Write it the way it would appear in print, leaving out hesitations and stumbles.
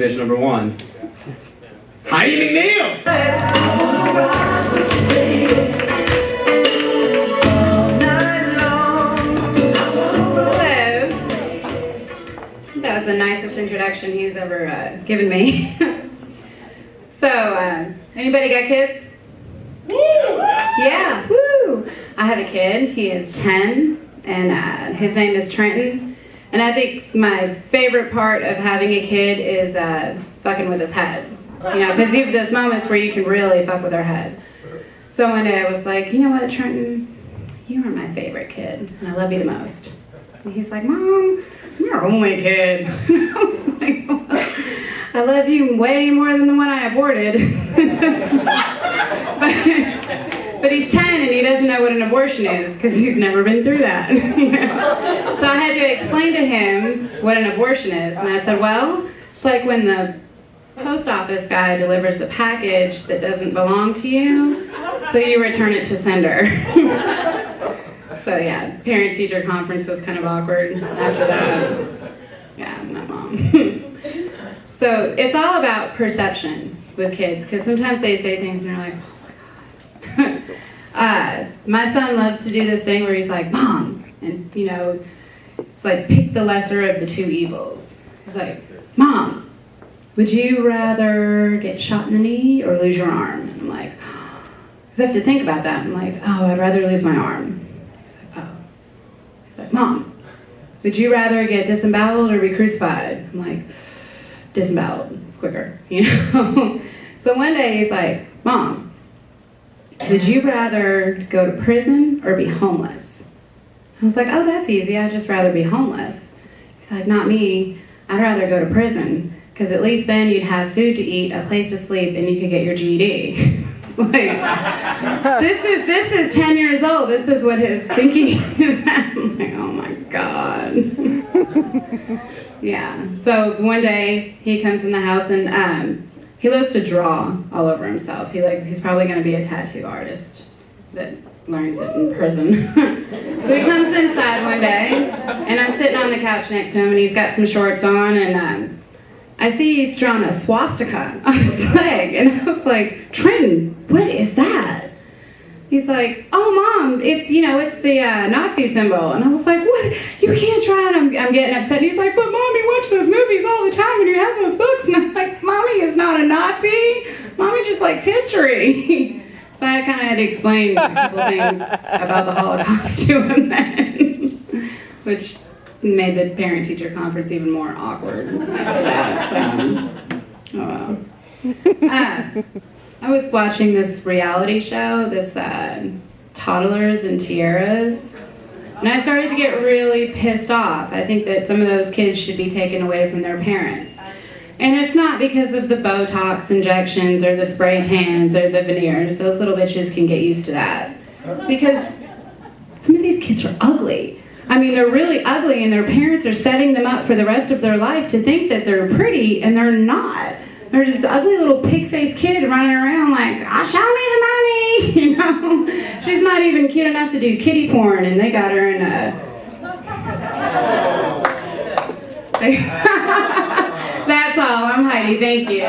exhibition number 1. Heidi McNeil! That was the nicest introduction he's ever given me. So, anybody got kids? Woo! Yeah, woo! I have a kid. He is 10, and his name is Trenton. And I think my favorite part of having a kid is fucking with his head. You know, because you have those moments where you can really fuck with their head. So one day I was like, you know what, Trenton? You are my favorite kid, and I love you the most. And he's like, Mom, I'm your only kid. And I was like, well, I love you way more than the one I aborted. but he's 10 and he doesn't know what an abortion is because he's never been through that. You know? So I had to explain to him what an abortion is. And I said, well, it's like when the post office guy delivers a package that doesn't belong to you, so you return it to sender. So yeah, parent-teacher conference was kind of awkward after that. Yeah, my mom. So it's all about perception with kids, because sometimes they say things and you're like, oh my God. My son loves to do this thing where he's like, Mom, and you know, it's like pick the lesser of the two evils. He's like, Mom, would you rather get shot in the knee or lose your arm? And I'm like, because I have to think about that. I'm like, oh, I'd rather lose my arm. He's like, oh. He's like, Mom, would you rather get disemboweled or be crucified? I'm like, disemboweled. It's quicker, you know? So one day he's like, Mom, would you rather go to prison or be homeless? I was like, oh, that's easy. I'd just rather be homeless. He's like, not me. I'd rather go to prison, because at least then you'd have food to eat, a place to sleep, and you could get your GED. It's like, this is 10 years old. This is what his thinking is at. I'm like, oh my God. Yeah, so one day he comes in the house and he loves to draw all over himself. He's probably going to be a tattoo artist that learns it in prison. So he comes inside one day, and I'm sitting on the couch next to him, and he's got some shorts on, and I see he's drawn a swastika on his leg, and I was like, Trenton, what is that? He's like, oh, Mom, it's the Nazi symbol. And I was like, what? You can't try it. I'm getting upset. And he's like, but Mom, you watch those movies all the time and you have those books. And I'm like, Mommy is not a Nazi. Mommy just likes history. So I kind of had to explain a couple things about the Holocaust to him then, which made the parent-teacher conference even more awkward after that. So, oh well. I was watching this reality show, this Toddlers and Tiaras, and I started to get really pissed off. I think that some of those kids should be taken away from their parents. And it's not because of the Botox injections or the spray tans or the veneers. Those little bitches can get used to that. It's because some of these kids are ugly. I mean, they're really ugly, and their parents are setting them up for the rest of their life to think that they're pretty, and they're not. There's this ugly little pig-faced kid running around like, oh, show me the money, you know? She's not even cute enough to do kitty porn, and they got her in That's all. I'm Heidi. Thank you.